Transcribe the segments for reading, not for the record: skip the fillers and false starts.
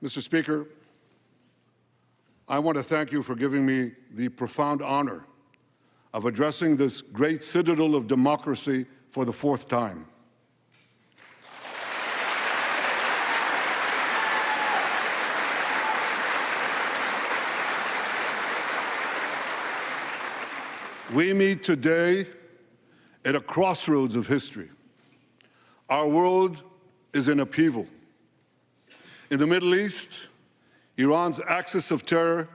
Mr. Speaker, I want to thank you for giving me the profound honor of addressing this great citadel of democracy for the fourth time. We meet today at a crossroads of history. Our world is in upheaval. In the Middle East, Iran's axis of terror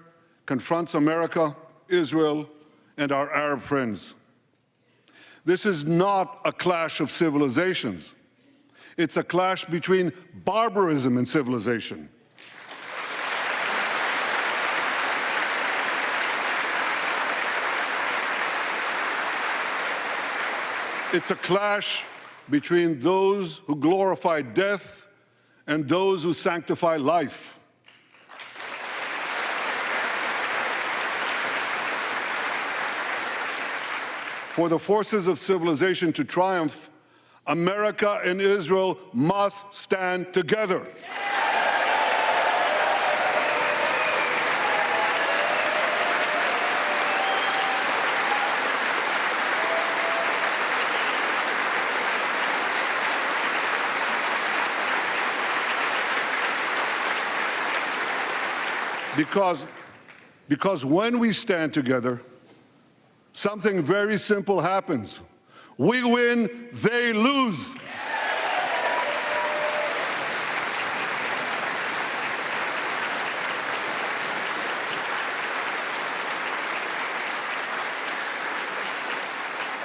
confronts America, Israel, and our Arab friends. This is not a clash of civilizations. It's a clash between barbarism and civilization. It's a clash between those who glorify death and those who sanctify life. For the forces of civilization to triumph, America and Israel must stand together. Because when we stand together, something very simple happens. We win, they lose.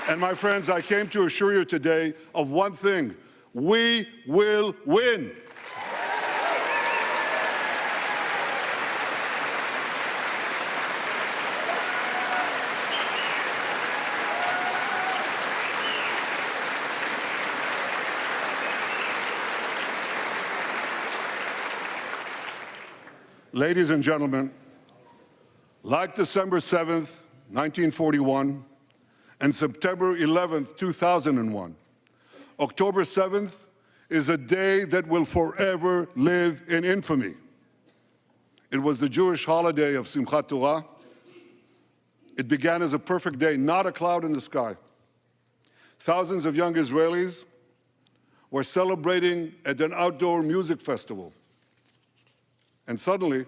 And my friends, I came to assure you today of one thing: we will win. Ladies and gentlemen, like December 7th, 1941, and September 11th, 2001, October 7th is a day that will forever live in infamy. It was the Jewish holiday of Simchat Torah. It began as a perfect day, not a cloud in the sky. Thousands of young Israelis were celebrating at an outdoor music festival. And suddenly,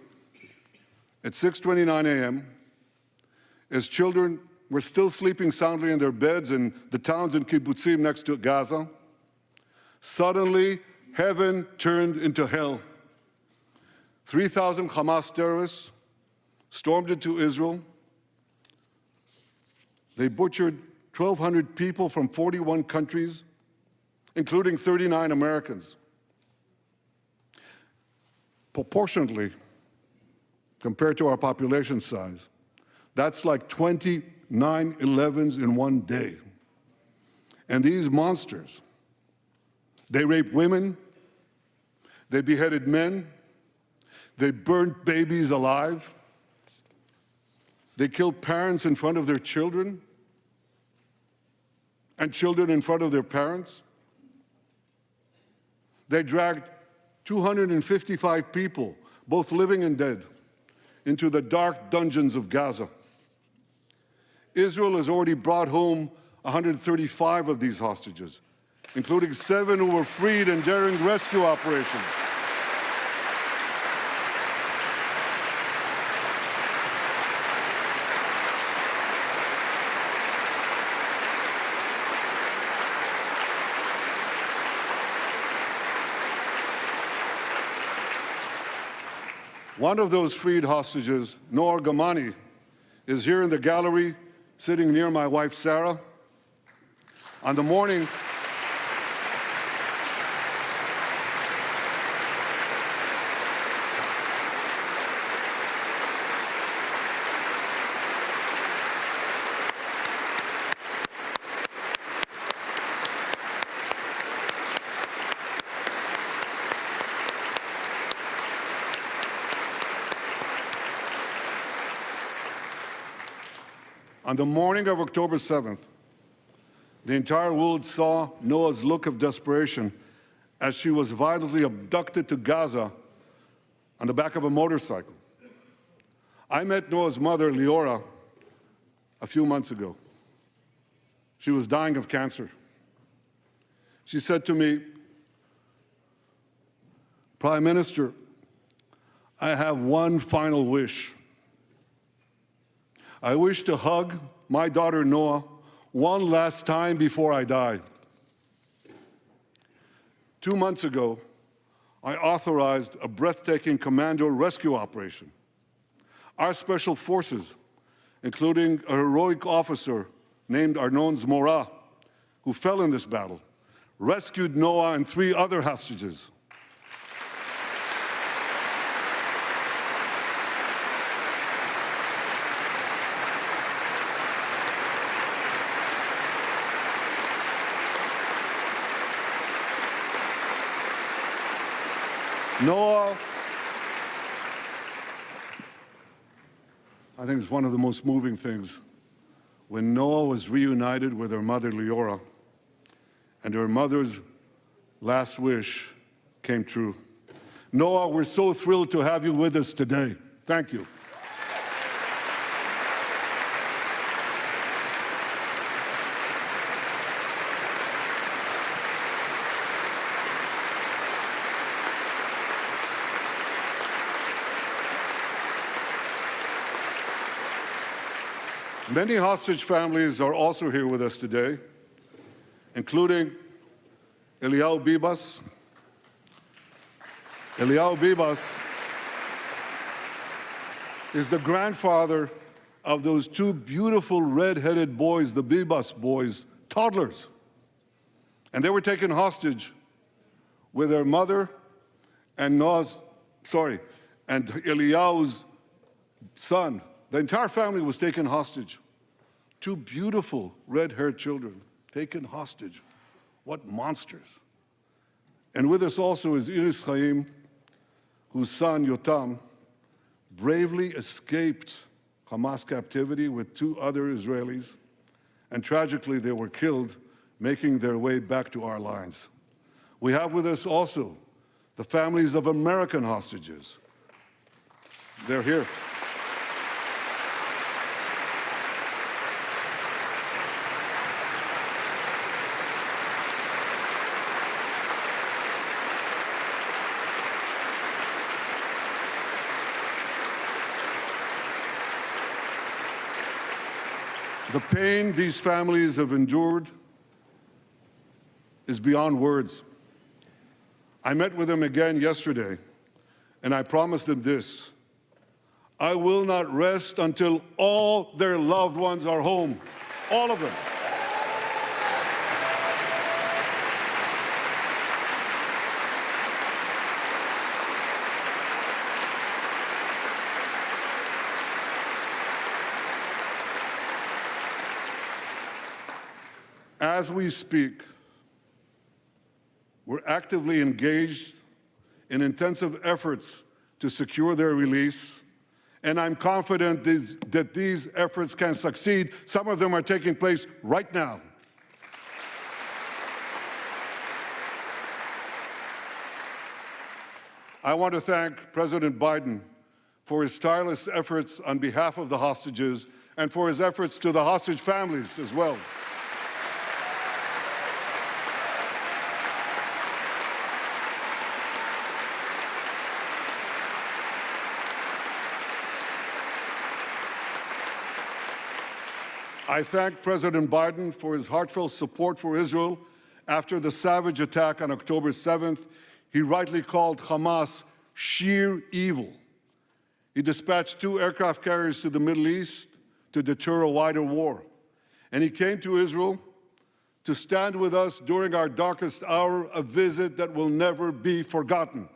at 6:29 a.m., as children were still sleeping soundly in their beds in the towns and kibbutzim next to Gaza, suddenly heaven turned into hell. 3,000 Hamas terrorists stormed into Israel. They butchered 1,200 people from 41 countries, including 39 Americans. Proportionately, compared to our population size, that's like 20 9/11s in one day. And these monsters, they raped women, they beheaded men, they burned babies alive, they killed parents in front of their children, and children in front of their parents. They dragged 255 people, both living and dead, into the dark dungeons of Gaza. Israel has already brought home 135 of these hostages, including 7 who were freed in daring rescue operations. One of those freed hostages, Noor Gamani, is here in the gallery, sitting near my wife, Sarah. On the morning of October 7th, the entire world saw Noah's look of desperation as she was violently abducted to Gaza on the back of a motorcycle. I met Noah's mother, Leora, a few months ago. She was dying of cancer. She said to me, "Prime Minister, I have one final wish. I wish to hug my daughter Noah one last time before I die." 2 months ago, I authorized a breathtaking commando rescue operation. Our special forces, including a heroic officer named Arnon Zmora, who fell in this battle, rescued Noah and 3 other hostages. Noah, I think it's one of the most moving things. When Noah was reunited with her mother, Leora, and her mother's last wish came true. Noah, we're so thrilled to have you with us today. Thank you. Many hostage families are also here with us today, including Eliyahu Bibas. Eliyahu Bibas is the grandfather of those 2 beautiful red-headed boys, the Bibas boys, toddlers. And they were taken hostage with their mother and and Eliyahu's son. The entire family was taken hostage. 2 beautiful red-haired children taken hostage. What monsters. And with us also is Iris Chaim, whose son, Yotam, bravely escaped Hamas captivity with 2 other Israelis, and tragically they were killed making their way back to our lines. We have with us also the families of American hostages. They're here. The pain these families have endured is beyond words. I met with them again yesterday, and I promised them this: I will not rest until all their loved ones are home, all of them. As we speak, we're actively engaged in intensive efforts to secure their release, and I'm confident that these efforts can succeed. Some of them are taking place right now. I want to thank President Biden for his tireless efforts on behalf of the hostages and for his efforts to the hostage families as well. I thank President Biden for his heartfelt support for Israel after the savage attack on October 7th. He rightly called Hamas sheer evil. He dispatched 2 aircraft carriers to the Middle East to deter a wider war. And he came to Israel to stand with us during our darkest hour, a visit that will never be forgotten.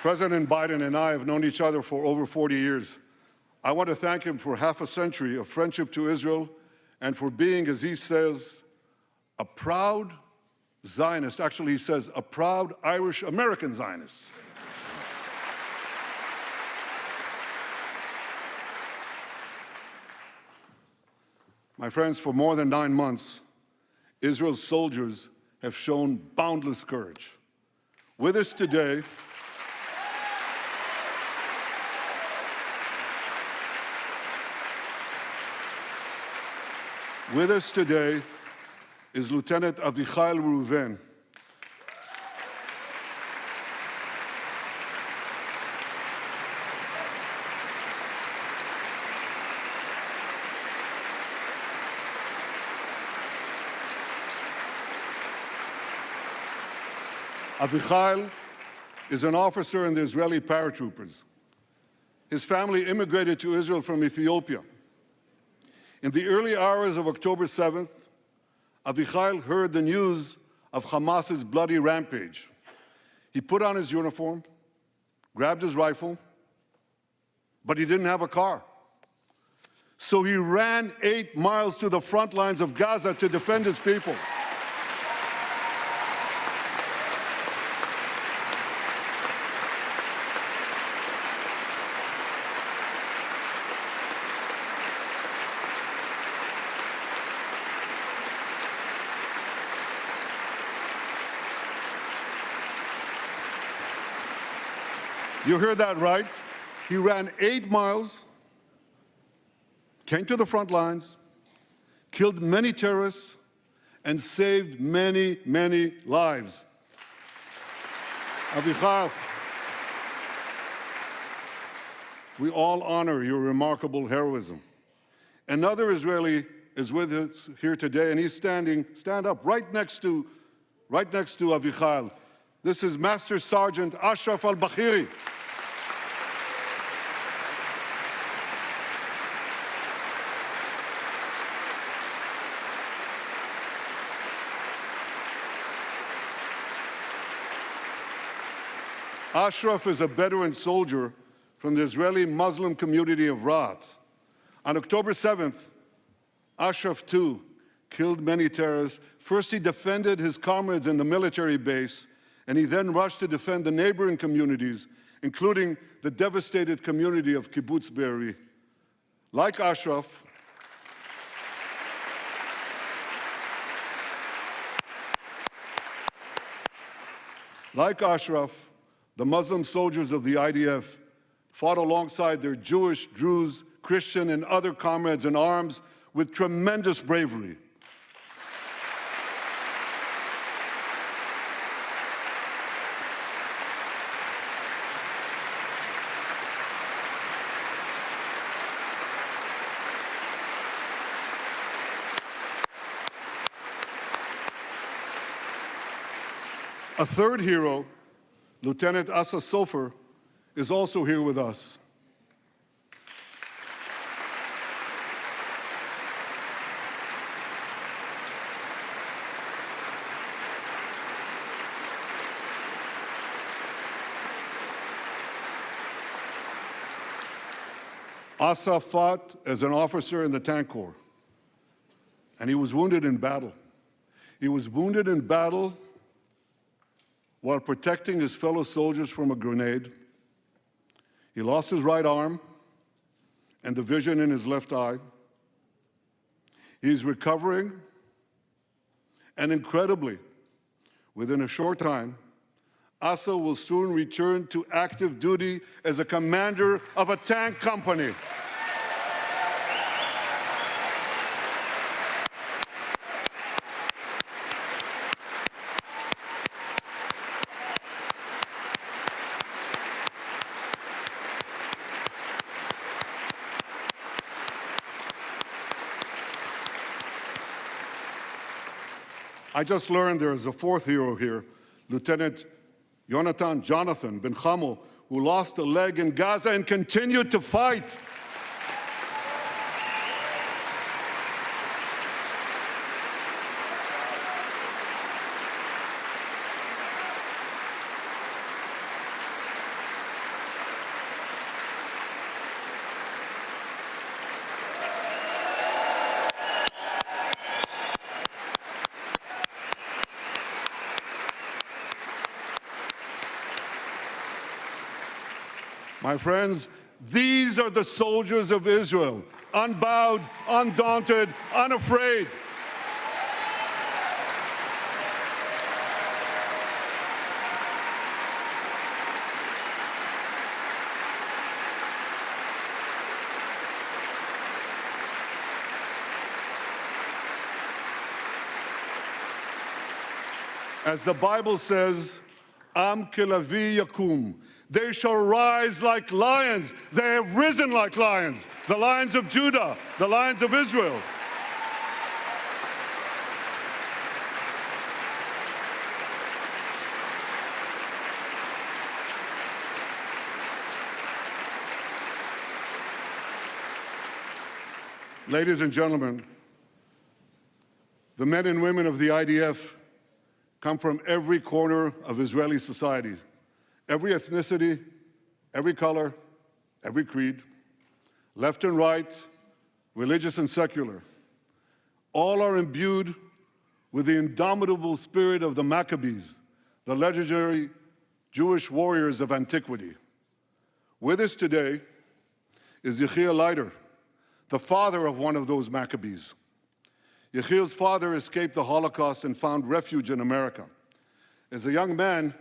President Biden and I have known each other for over 40 years. I want to thank him for half a century of friendship to Israel and for being, as he says, a proud Zionist. Actually, he says, a proud Irish-American Zionist. My friends, for more than 9 months, Israel's soldiers have shown boundless courage. With us today, is Lieutenant Avichai Reuven. Avichai is an officer in the Israeli paratroopers. His family immigrated to Israel from Ethiopia. In the early hours of October 7th, Avichai heard the news of Hamas's bloody rampage. He put on his uniform, grabbed his rifle, but he didn't have a car. So he ran 8 miles to the front lines of Gaza to defend his people. You heard that right. He ran 8 miles, came to the front lines, killed many terrorists, and saved many, many lives. Avichai, we all honor your remarkable heroism. Another Israeli is with us here today, and he's stand up right next to Avichai. This is Master Sergeant Ashraf al-Bakhiri. Ashraf is a Bedouin soldier from the Israeli Muslim community of Raat. On October 7th, Ashraf, too, killed many terrorists. First, he defended his comrades in the military base, and he then rushed to defend the neighboring communities, including the devastated community of Kibbutz Be'eri. Like Ashraf, the Muslim soldiers of the IDF fought alongside their Jewish, Druze, Christian, and other comrades in arms with tremendous bravery. A third hero, Lieutenant Asa Sofer, is also here with us. Asa fought as an officer in the Tank Corps, and he was wounded in battle. He was wounded in battle while protecting his fellow soldiers from a grenade. He lost his right arm and the vision in his left eye. He's recovering, and incredibly, within a short time, Asa will soon return to active duty as a commander of a tank company. I just learned there is a fourth hero here, Lieutenant Jonathan Ben Chamo, who lost a leg in Gaza and continued to fight. My friends, These are the soldiers of Israel, unbowed, undaunted, unafraid. As the Bible says, Am kelavi yakum. They shall rise like lions. They have risen like lions. The lions of Judah, the lions of Israel. Ladies and gentlemen, the men and women of the IDF come from every corner of Israeli society, every ethnicity, every color, every creed, left and right, religious and secular. All are imbued with the indomitable spirit of the Maccabees, the legendary Jewish warriors of antiquity. With us today is Yechiel Leiter, the father of one of those Maccabees. Yechiel's father escaped the Holocaust and found refuge in America. As a young man,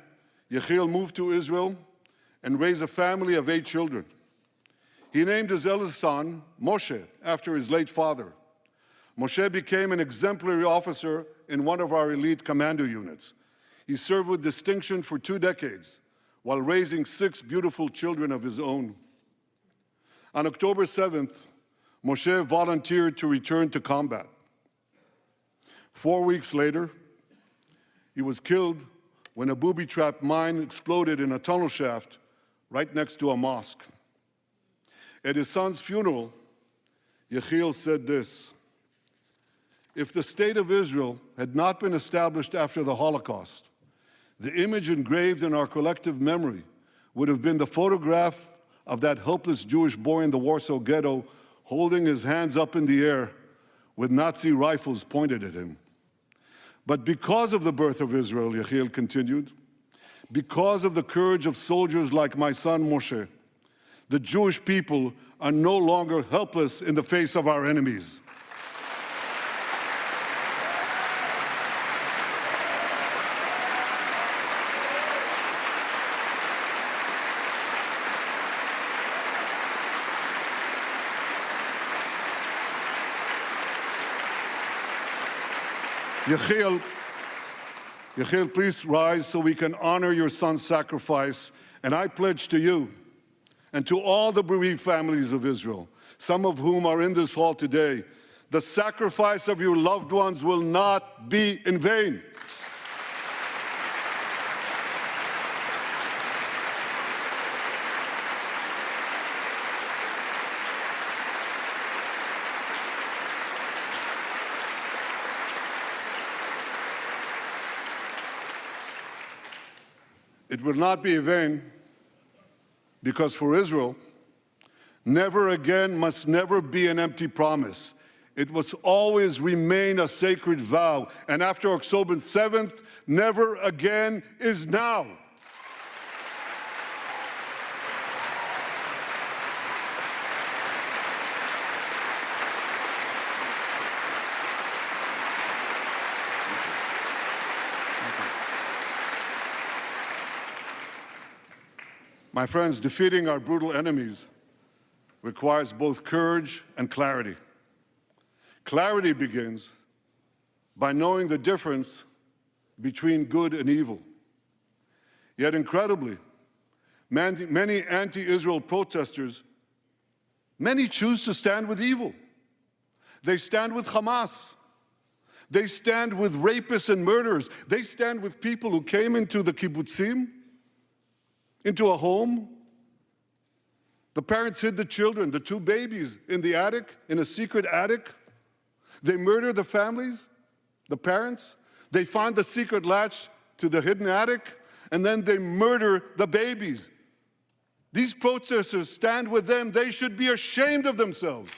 Yechiel moved to Israel and raised a family of 8 children. He named his eldest son, Moshe, after his late father. Moshe became an exemplary officer in one of our elite commando units. He served with distinction for 2 decades while raising 6 beautiful children of his own. On October 7th, Moshe volunteered to return to combat. 4 weeks later, he was killed when a booby-trapped mine exploded in a tunnel shaft right next to a mosque. At his son's funeral, Yechiel said this: "If the state of Israel had not been established after the Holocaust, the image engraved in our collective memory would have been the photograph of that helpless Jewish boy in the Warsaw Ghetto holding his hands up in the air with Nazi rifles pointed at him. But because of the birth of Israel," Yechiel continued, "because of the courage of soldiers like my son Moshe, the Jewish people are no longer helpless in the face of our enemies." Yechiel, please rise so we can honor your son's sacrifice. And I pledge to you and to all the bereaved families of Israel, some of whom are in this hall today, the sacrifice of your loved ones will not be in vain. It will not be in vain because for Israel, never again must never be an empty promise. It must always remain a sacred vow. And after October 7th, never again is now. My friends, defeating our brutal enemies requires both courage and clarity. Clarity begins by knowing the difference between good and evil. Yet incredibly, many anti-Israel protesters, many choose to stand with evil. They stand with Hamas. They stand with rapists and murderers. They stand with people who came into the kibbutzim, into a home. The parents hid the children, the 2 babies, in the attic, in a secret attic. They murder the families, the parents. They find the secret latch to the hidden attic, and then they murder the babies. These protesters stand with them. They should be ashamed of themselves.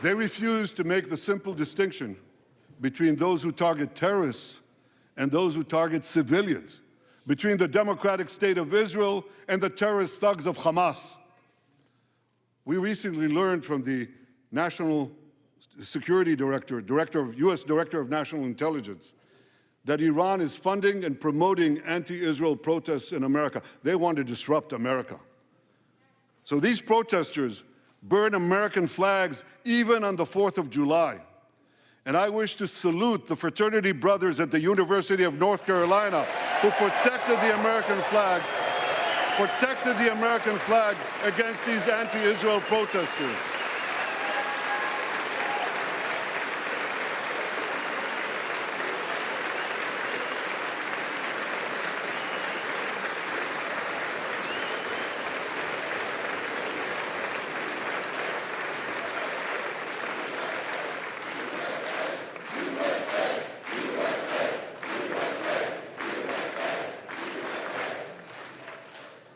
They refuse to make the simple distinction between those who target terrorists and those who target civilians, between the democratic state of Israel and the terrorist thugs of Hamas. We recently learned from the National Security Director, U.S. Director of National Intelligence, that Iran is funding and promoting anti-Israel protests in America. They want to disrupt America. So these protesters burn American flags even on the 4th of July. And I wish to salute the fraternity brothers at the University of North Carolina who protected the American flag against these anti-Israel protesters.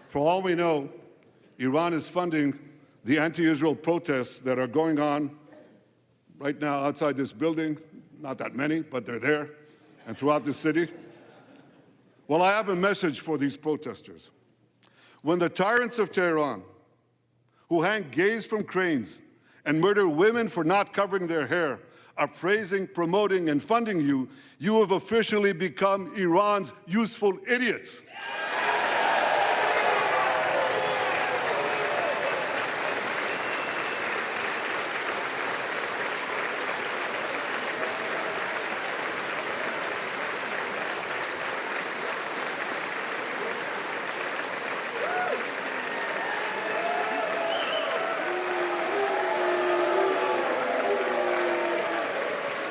For all we know, Iran is funding the anti-Israel protests that are going on right now outside this building. Not that many, but they're there, and throughout the city. Well, I have a message for these protesters. When the tyrants of Tehran, who hang gays from cranes and murder women for not covering their hair, are praising, promoting, and funding you, you have officially become Iran's useful idiots.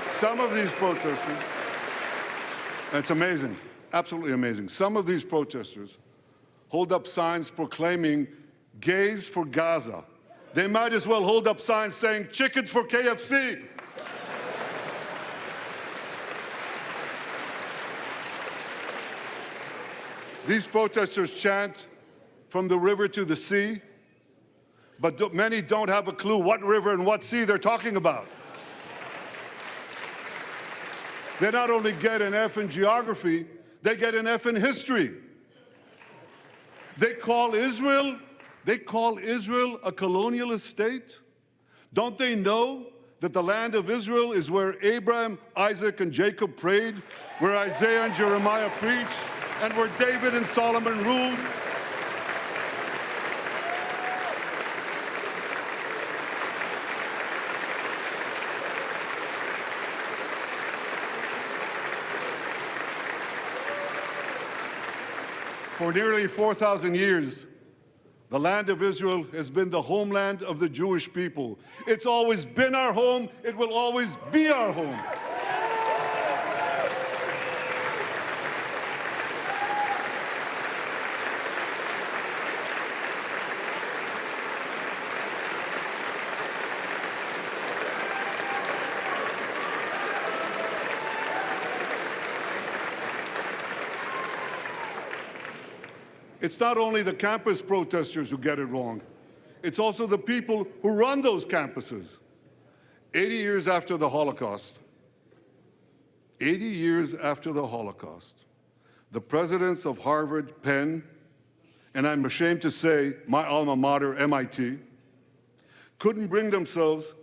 Some of these protesters, it's amazing, absolutely amazing. Some of these protesters hold up signs proclaiming gays for Gaza. They might as well hold up signs saying chickens for KFC. These protesters chant from the river to the sea, but many don't have a clue what river and what sea they're talking about. They not only get an F in geography, they get an F in history. They call Israel a colonialist state? Don't they know that the land of Israel is where Abraham, Isaac, and Jacob prayed, where Isaiah and Jeremiah preached, and where David and Solomon ruled? For nearly 4,000 years, the land of Israel has been the homeland of the Jewish people. It's always been our home. It will always be our home. It's not only the campus protesters who get it wrong. It's also the people who run those campuses. 80 years after the Holocaust, the presidents of Harvard, Penn, and I'm ashamed to say my alma mater, MIT, couldn't bring themselves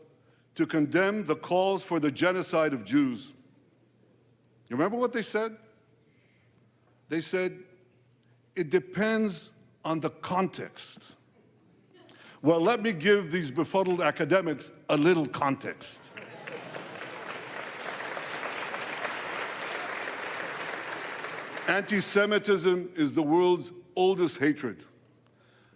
to condemn the calls for the genocide of Jews. You remember what they said? They said, it depends on the context. Well, let me give these befuddled academics a little context. Anti-Semitism is the world's oldest hatred.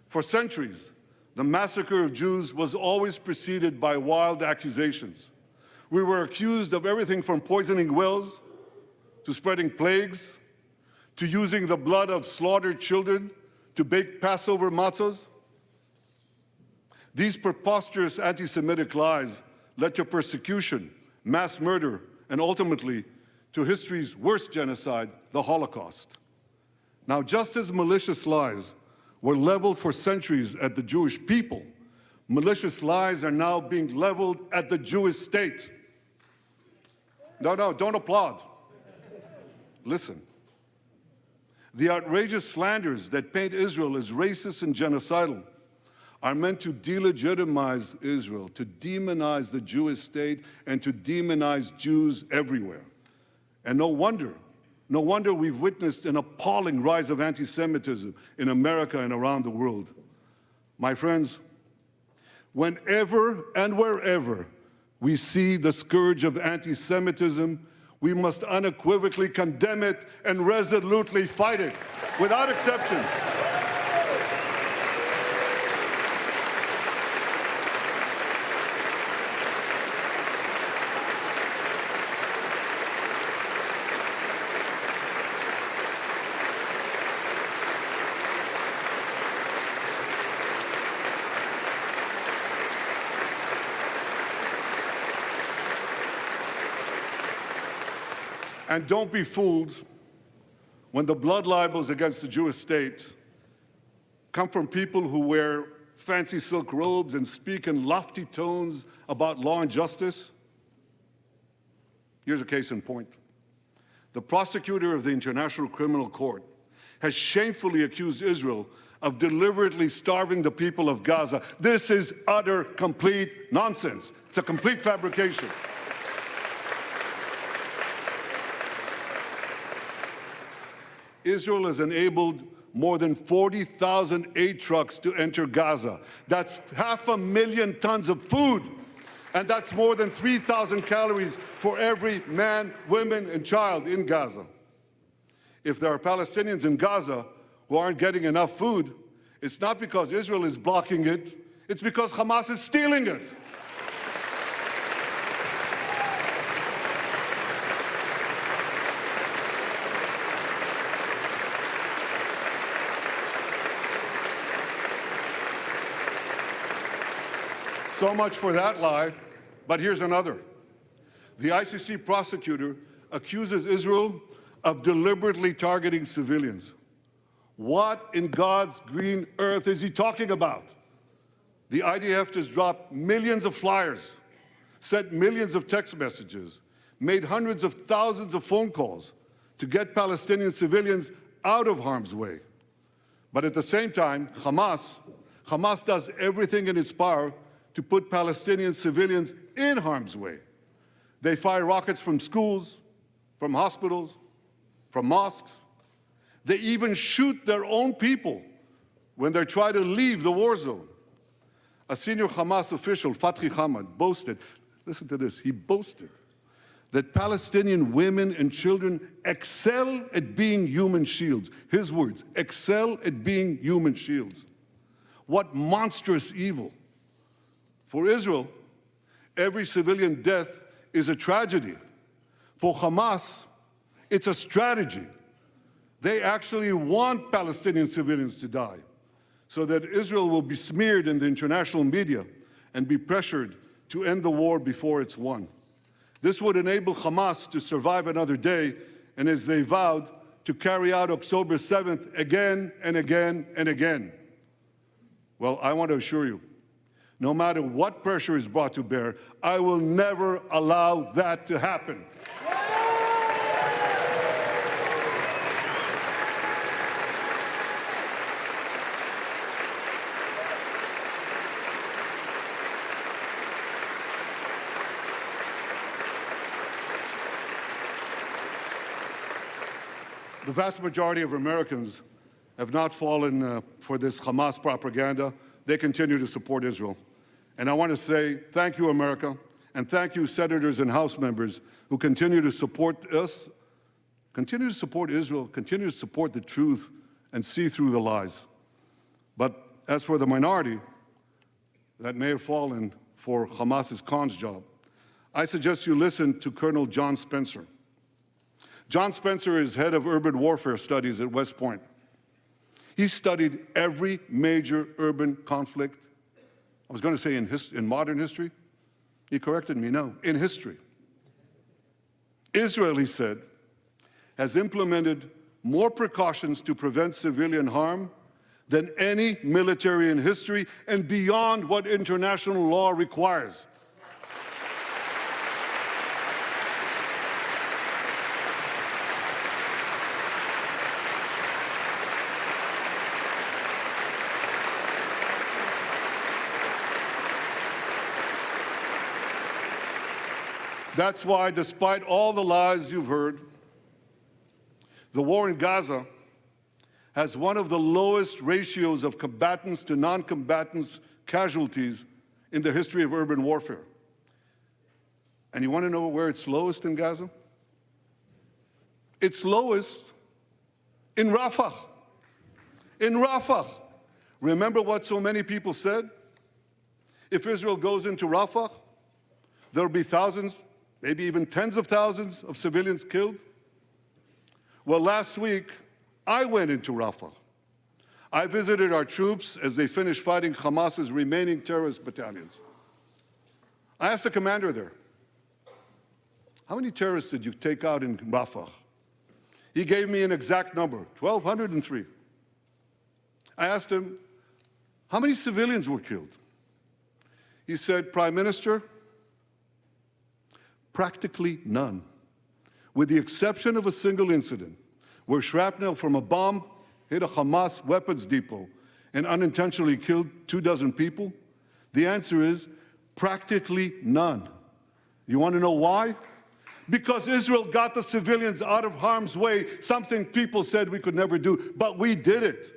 For centuries, the massacre of Jews was always preceded by wild accusations. We were accused of everything from poisoning wells to spreading plagues, to using the blood of slaughtered children to bake Passover matzahs. These preposterous anti-Semitic lies led to persecution, mass murder, and ultimately to history's worst genocide, the Holocaust. Now, just as malicious lies were leveled for centuries at the Jewish people, malicious lies are now being leveled at the Jewish state. No, don't applaud. Listen. The outrageous slanders that paint Israel as racist and genocidal are meant to delegitimize Israel, to demonize the Jewish state, and to demonize Jews everywhere. And no wonder we've witnessed an appalling rise of anti-Semitism in America and around the world. My friends, whenever and wherever we see the scourge of anti-Semitism, we must unequivocally condemn it and resolutely fight it, without exception. And don't be fooled when the blood libels against the Jewish state come from people who wear fancy silk robes and speak in lofty tones about law and justice. Here's a case in point. The prosecutor of the International Criminal Court has shamefully accused Israel of deliberately starving the people of Gaza. This is utter, complete nonsense. It's a complete fabrication. Israel has enabled more than 40,000 aid trucks to enter Gaza. That's 500,000 tons of food. And that's more than 3,000 calories for every man, woman, and child in Gaza. If there are Palestinians in Gaza who aren't getting enough food, it's not because Israel is blocking it, it's because Hamas is stealing it. So much for that lie, but here's another. The ICC prosecutor accuses Israel of deliberately targeting civilians. What in God's green earth is he talking about? The IDF has dropped millions of flyers, sent millions of text messages, made hundreds of thousands of phone calls to get Palestinian civilians out of harm's way. But at the same time, Hamas does everything in its power to put Palestinian civilians in harm's way. They fire rockets from schools, from hospitals, from mosques. They even shoot their own people when they try to leave the war zone. A senior Hamas official, Fathi Hamad, boasted, listen to this, he boasted that Palestinian women and children excel at being human shields. His words, excel at being human shields. What monstrous evil. For Israel, every civilian death is a tragedy. For Hamas, it's a strategy. They actually want Palestinian civilians to die so that Israel will be smeared in the international media and be pressured to end the war before it's won. This would enable Hamas to survive another day and, as they vowed, to carry out October 7th again and again and again. Well, I want to assure you, no matter what pressure is brought to bear, I will never allow that to happen. The vast majority of Americans have not fallen for this Hamas propaganda. They continue to support Israel. And I want to say thank you, America, and thank you, senators and House members who continue to support us, continue to support Israel, continue to support the truth and see through the lies. But as for the minority that may have fallen for Hamas's cons job, I suggest you listen to Colonel John Spencer. John Spencer is head of urban warfare studies at West Point. He studied every major urban conflict. I was going to say in modern history. He corrected me, no, in history. Israel, he said, has implemented more precautions to prevent civilian harm than any military in history and beyond what international law requires. That's why, despite all the lies you've heard, the war in Gaza has one of the lowest ratios of combatants to non-combatants casualties in the history of urban warfare. And you want to know where it's lowest in Gaza? It's lowest in Rafah. In Rafah. Remember what so many people said? If Israel goes into Rafah, there'll be thousands, maybe even tens of thousands of civilians killed. Well, last week, I went into Rafah. I visited our troops as they finished fighting Hamas's remaining terrorist battalions. I asked the commander there, how many terrorists did you take out in Rafah? He gave me an exact number, 1,203. I asked him, how many civilians were killed? He said, Prime Minister, practically none, with the exception of a single incident where shrapnel from a bomb hit a Hamas weapons depot and unintentionally killed 24 people. The answer is practically none. You want to know why? Because Israel got the civilians out of harm's way, something people said we could never do, but we did it.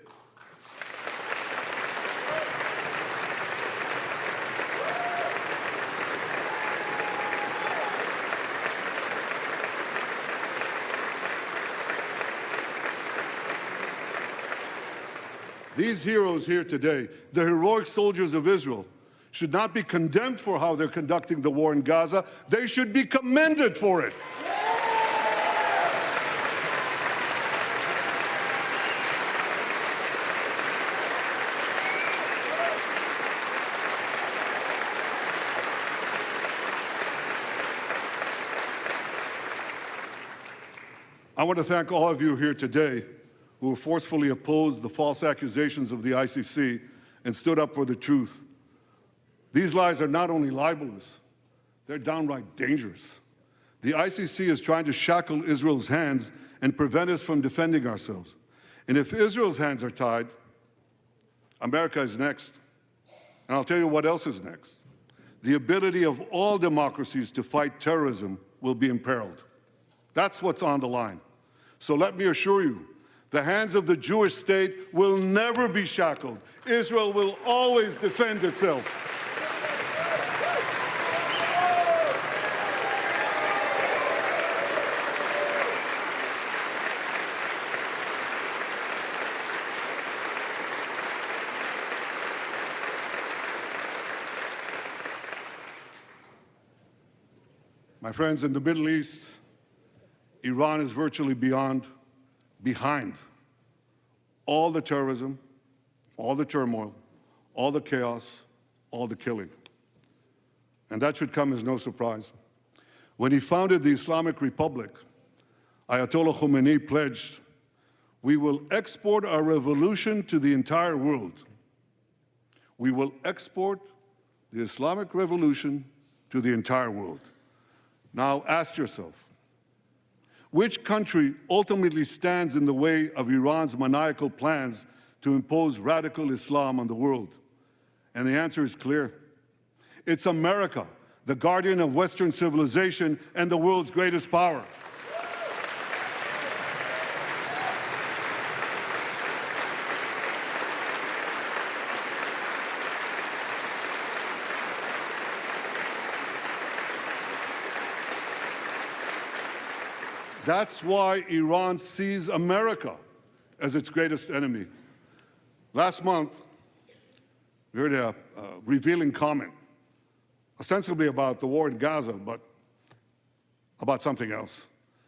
These heroes here today, the heroic soldiers of Israel, should not be condemned for how they're conducting the war in Gaza. They should be commended for it. I want to thank all of you here today who forcefully opposed the false accusations of the ICC and stood up for the truth. These lies are not only libelous, they're downright dangerous. The ICC is trying to shackle Israel's hands and prevent us from defending ourselves. And if Israel's hands are tied, America is next. And I'll tell you what else is next. The ability of all democracies to fight terrorism will be imperiled. That's what's on the line. So let me assure you, the hands of the Jewish state will never be shackled. Israel will always defend itself. My friends, in the Middle East, Iran is virtually behind all the terrorism, all the turmoil, all the chaos, all the killing. And that should come as no surprise. When he founded the Islamic Republic, Ayatollah Khomeini pledged, "We will export our revolution to the entire world." We will export the Islamic revolution to the entire world. Now ask yourself, which country ultimately stands in the way of Iran's maniacal plans to impose radical Islam on the world? And the answer is clear. It's America, the guardian of Western civilization and the world's greatest power. That's why Iran sees America as its greatest enemy. Last month, we heard a revealing comment, ostensibly about the war in Gaza, but about something else.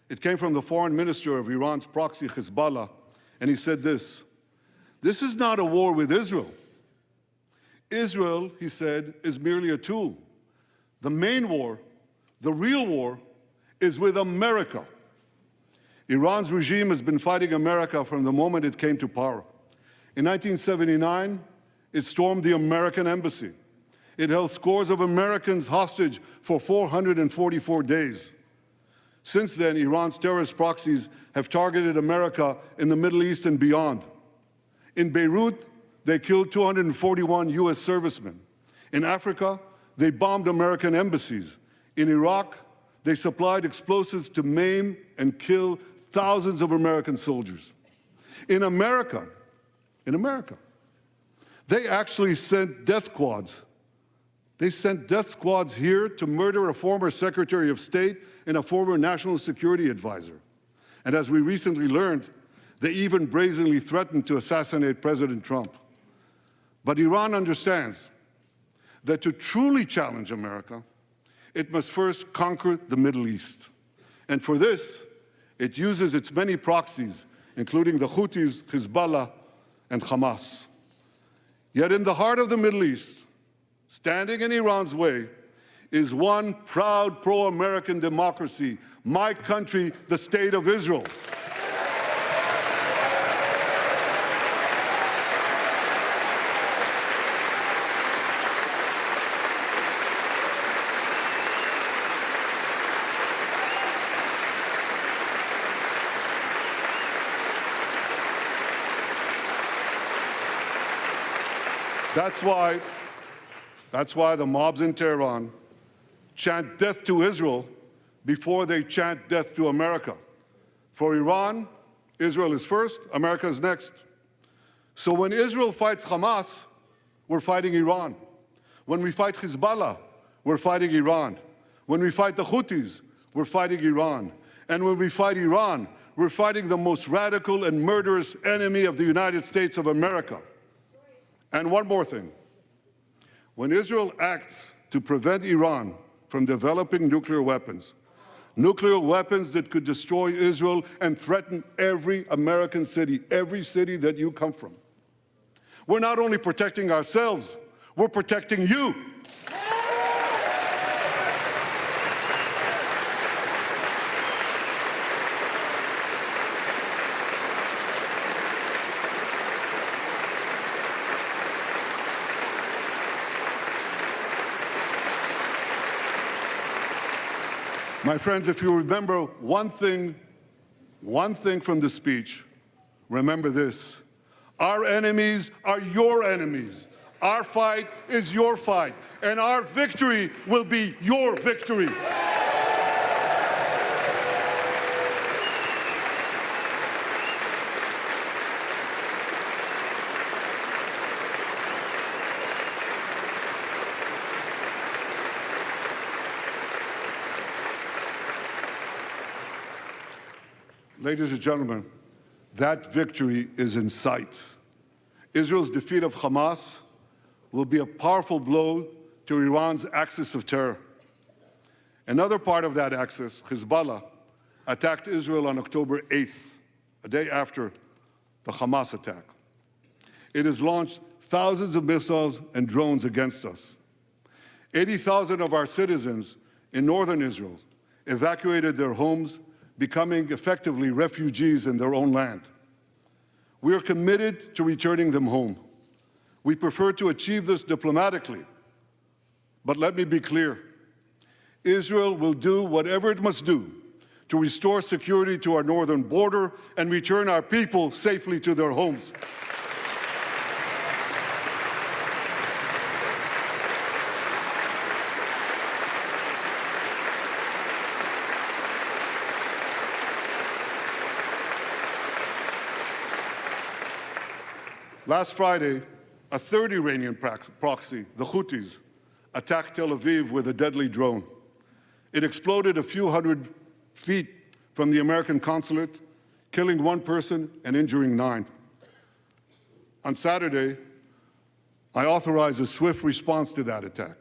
It came from the foreign minister of Iran's proxy, Hezbollah, and he said this: "This is not a war with Israel. Israel," he said, "is merely a tool. The main war, the real war, is with America. Iran's regime has been fighting America from the moment it came to power. In 1979, it stormed the American embassy. It held scores of Americans hostage for 444 days. Since then, Iran's terrorist proxies have targeted America in the Middle East and beyond. In Beirut, they killed 241 U.S. servicemen. In Africa, they bombed American embassies. In Iraq, they supplied explosives to maim and kill thousands of American soldiers. In America, they actually sent death squads. They sent death squads here to murder a former Secretary of State and a former National Security Advisor. And as we recently learned, they even brazenly threatened to assassinate President Trump. But Iran understands that to truly challenge America, it must first conquer the Middle East. And for this, it uses its many proxies, including the Houthis, Hezbollah, and Hamas. Yet in the heart of the Middle East, standing in Iran's way, is one proud pro-American democracy, my country, the State of Israel. That's why the mobs in Tehran chant death to Israel before they chant death to America. For Iran, Israel is first, America is next. So when Israel fights Hamas, we're fighting Iran. When we fight Hezbollah, we're fighting Iran. When we fight the Houthis, we're fighting Iran. And when we fight Iran, we're fighting the most radical and murderous enemy of the United States of America. And one more thing. When Israel acts to prevent Iran from developing nuclear weapons that could destroy Israel and threaten every American city, every city that you come from, we're not only protecting ourselves, we're protecting you. My friends, if you remember one thing from the speech, remember this. Our enemies are your enemies. Our fight is your fight. And our victory will be your victory. Ladies and gentlemen, that victory is in sight. Israel's defeat of Hamas will be a powerful blow to Iran's axis of terror. Another part of that axis, Hezbollah, attacked Israel on October 8th, a day after the Hamas attack. It has launched thousands of missiles and drones against us. 80,000 of our citizens in northern Israel evacuated their homes, becoming effectively refugees in their own land. We are committed to returning them home. We prefer to achieve this diplomatically. But let me be clear. Israel will do whatever it must do to restore security to our northern border and return our people safely to their homes. Last Friday, a third Iranian proxy, the Houthis, attacked Tel Aviv with a deadly drone. It exploded a few hundred feet from the American consulate, killing one person and injuring 9. On Saturday, I authorized a swift response to that attack.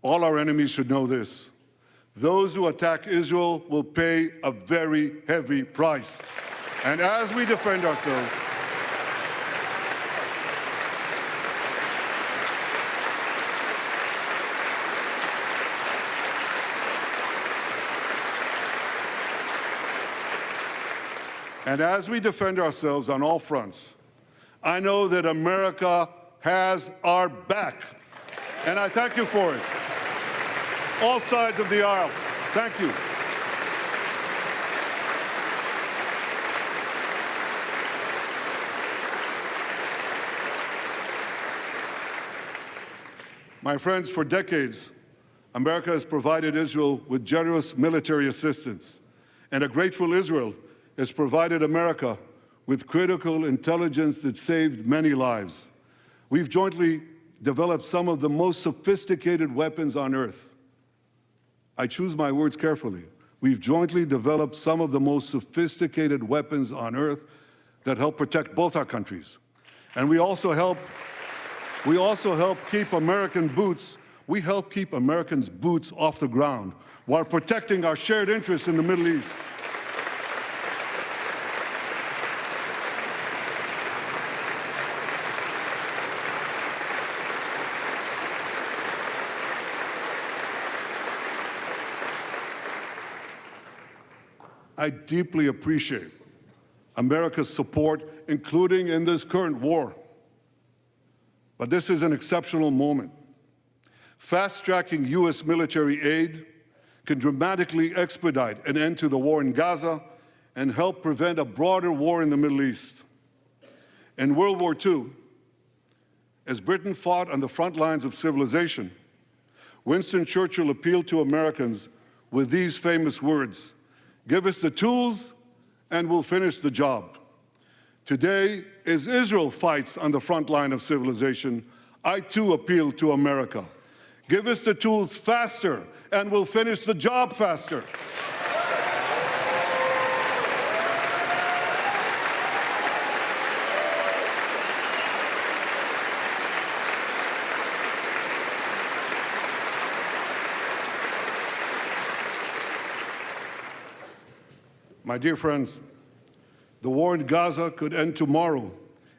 All our enemies should know this. Those who attack Israel will pay a very heavy price. And as we defend ourselves, And as we defend ourselves on all fronts, I know that America has our back. And I thank you for it. All sides of the aisle, thank you. My friends, for decades, America has provided Israel with generous military assistance, and a grateful Israel has provided America with critical intelligence that saved many lives. We've jointly developed some of the most sophisticated weapons on earth. I choose my words carefully. We've jointly developed some of the most sophisticated weapons on earth that help protect both our countries. And we also help keep American boots, we help keep Americans' boots off the ground while protecting our shared interests in the Middle East. I deeply appreciate America's support, including in this current war. But this is an exceptional moment. Fast-tracking U.S. military aid can dramatically expedite an end to the war in Gaza and help prevent a broader war in the Middle East. In World War II, as Britain fought on the front lines of civilization, Winston Churchill appealed to Americans with these famous words: "Give us the tools and we'll finish the job." Today, as Israel fights on the front line of civilization, I too appeal to America. Give us the tools faster and we'll finish the job faster. My dear friends, the war in Gaza could end tomorrow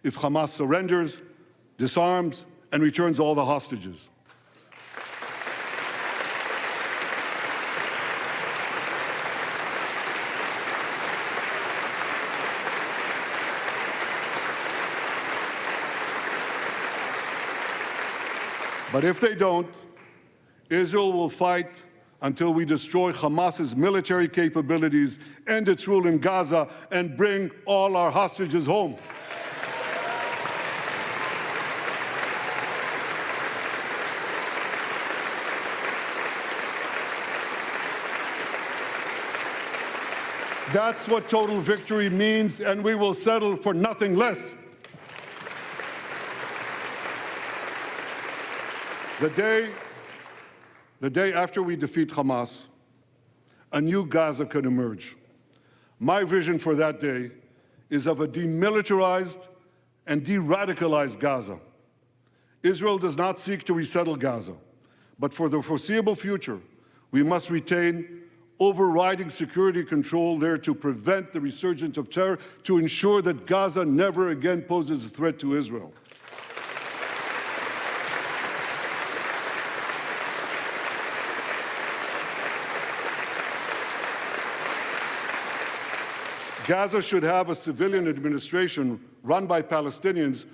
if Hamas surrenders, disarms, and returns all the hostages. But if they don't, Israel will fight until we destroy Hamas's military capabilities, end its rule in Gaza, and bring all our hostages home. That's what total victory means, and we will settle for nothing less. The day after we defeat Hamas, a new Gaza can emerge. My vision for that day is of a demilitarized and de-radicalized Gaza. Israel does not seek to resettle Gaza, but for the foreseeable future, we must retain overriding security control there to prevent the resurgence of terror, to ensure that Gaza never again poses a threat to Israel. Gaza should have a civilian administration run by Palestinians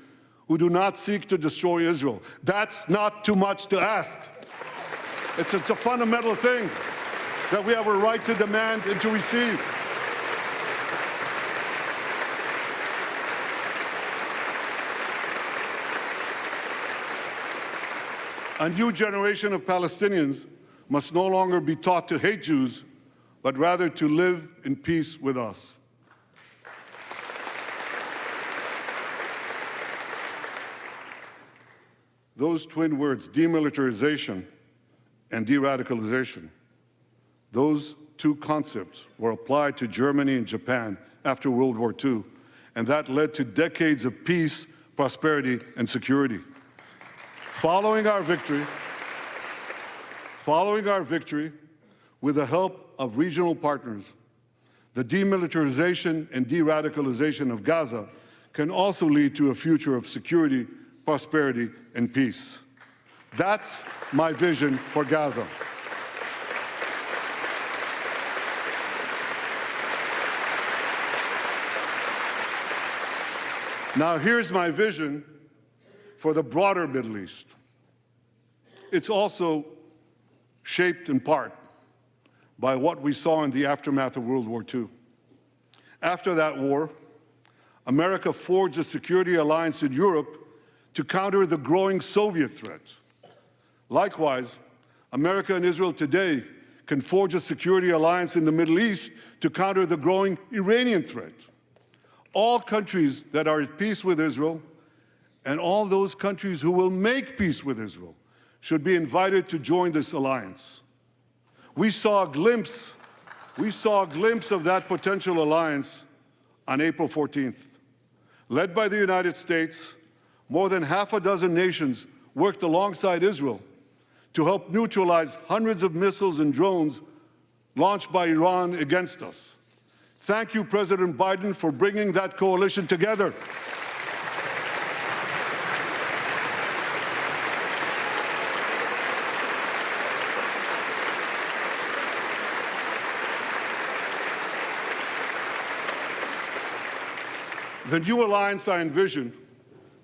who do not seek to destroy Israel. That's not too much to ask. It's a fundamental thing that we have a right to demand and to receive. A new generation of Palestinians must no longer be taught to hate Jews, but rather to live in peace with us. Those twin words, demilitarization and de-radicalization, those two concepts were applied to Germany and Japan after World War II, and that led to decades of peace, prosperity, and security. Following our victory, with the help of regional partners, the demilitarization and de-radicalization of Gaza can also lead to a future of security, prosperity, and peace. That's my vision for Gaza. Now, here's my vision for the broader Middle East. It's also shaped in part by what we saw in the aftermath of World War II. After that war, America forged a security alliance in Europe to counter the growing Soviet threat. Likewise, America and Israel today can forge a security alliance in the Middle East to counter the growing Iranian threat. All countries that are at peace with Israel and all those countries who will make peace with Israel should be invited to join this alliance. We saw a glimpse of that potential alliance on April 14th. Led by the United States, more than half a dozen nations worked alongside Israel to help neutralize hundreds of missiles and drones launched by Iran against us. Thank you, President Biden, for bringing that coalition together. The new alliance I envision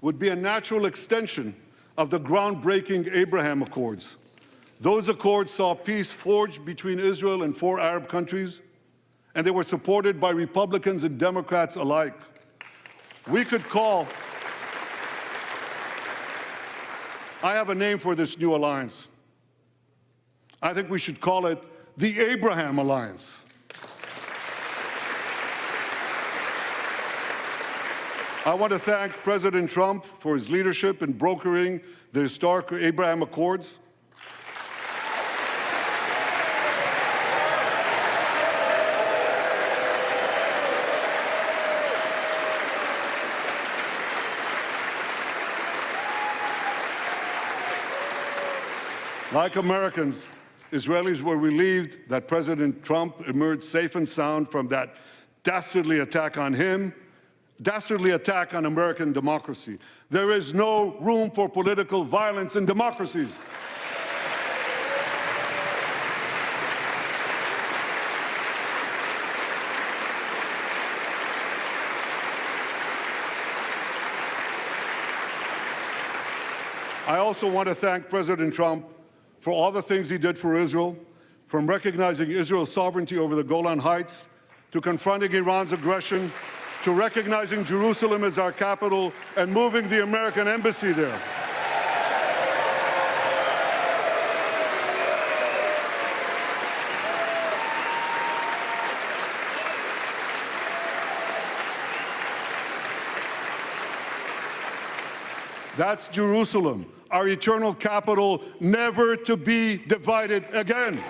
would be a natural extension of the groundbreaking Abraham Accords. Those accords saw peace forged between Israel and 4 Arab countries, and they were supported by Republicans and Democrats alike. We could call, I have a name for this new alliance. I think we should call it the Abraham Alliance. I want to thank President Trump for his leadership in brokering the historic Abraham Accords. Like Americans, Israelis were relieved that President Trump emerged safe and sound from that dastardly attack on him, dastardly attack on American democracy. There is no room for political violence in democracies. I also want to thank President Trump for all the things he did for Israel, from recognizing Israel's sovereignty over the Golan Heights, to confronting Iran's aggression, to recognizing Jerusalem as our capital and moving the American embassy there. That's Jerusalem, our eternal capital, never to be divided again.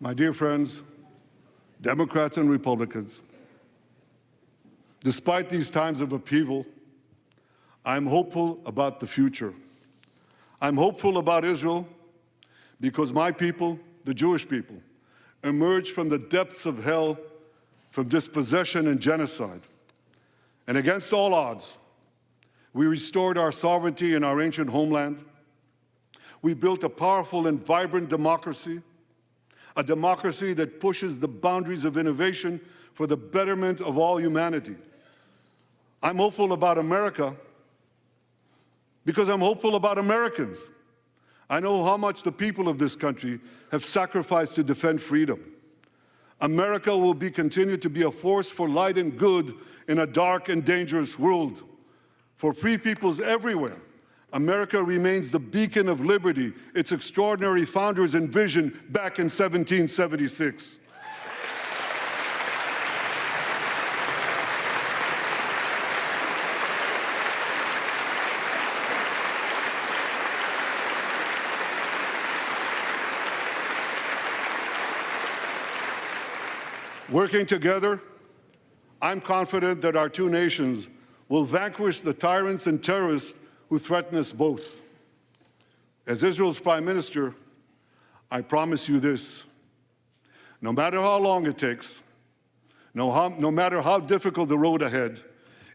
My dear friends, Democrats and Republicans, despite these times of upheaval, I'm hopeful about the future. I'm hopeful about Israel because my people, the Jewish people, emerged from the depths of hell, from dispossession and genocide. And against all odds, we restored our sovereignty in our ancient homeland. We built a powerful and vibrant democracy, a democracy that pushes the boundaries of innovation for the betterment of all humanity. I'm hopeful about America because I'm hopeful about Americans. I know how much the people of this country have sacrificed to defend freedom. America will continue to be a force for light and good in a dark and dangerous world. For free peoples everywhere, America remains the beacon of liberty its extraordinary founders envisioned back in 1776. Working together, I'm confident that our two nations will vanquish the tyrants and terrorists who threaten us both. As Israel's Prime Minister, I promise you this: no matter how long it takes, no matter how difficult the road ahead,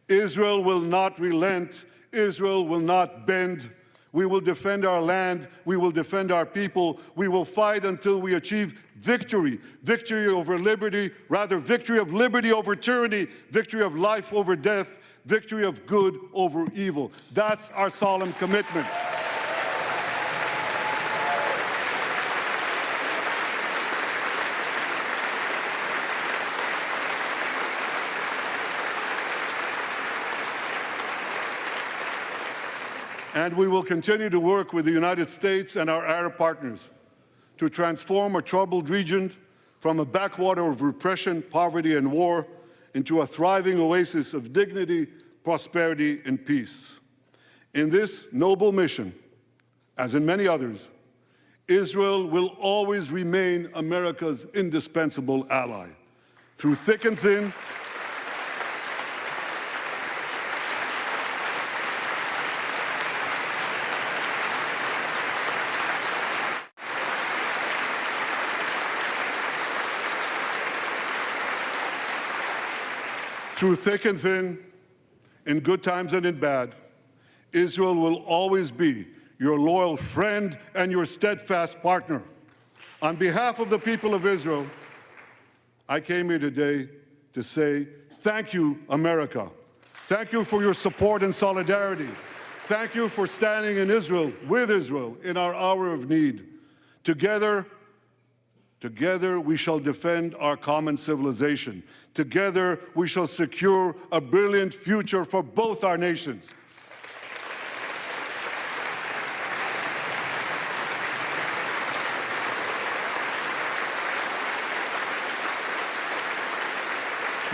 Israel will not relent Israel will not bend. We will defend our land. We will defend our people. We will fight until we achieve victory. Victory over liberty, rather victory of liberty over tyranny, victory of life over death, victory of good over evil. That's our solemn commitment. And we will continue to work with the United States and our Arab partners to transform a troubled region from a backwater of repression, poverty, and war into a thriving oasis of dignity, prosperity, and peace. In this noble mission, as in many others, Israel will always remain America's indispensable ally. Through thick and thin, in good times and in bad, Israel will always be your loyal friend and your steadfast partner. On behalf of the people of Israel, I came here today to say, thank you, America. Thank you for your support and solidarity. Thank you for standing in Israel, with Israel, in our hour of need. Together we shall defend our common civilization. Together we shall secure a brilliant future for both our nations.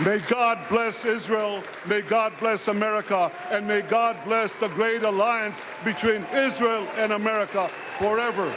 May God bless Israel, may God bless America, and may God bless the great alliance between Israel and America forever.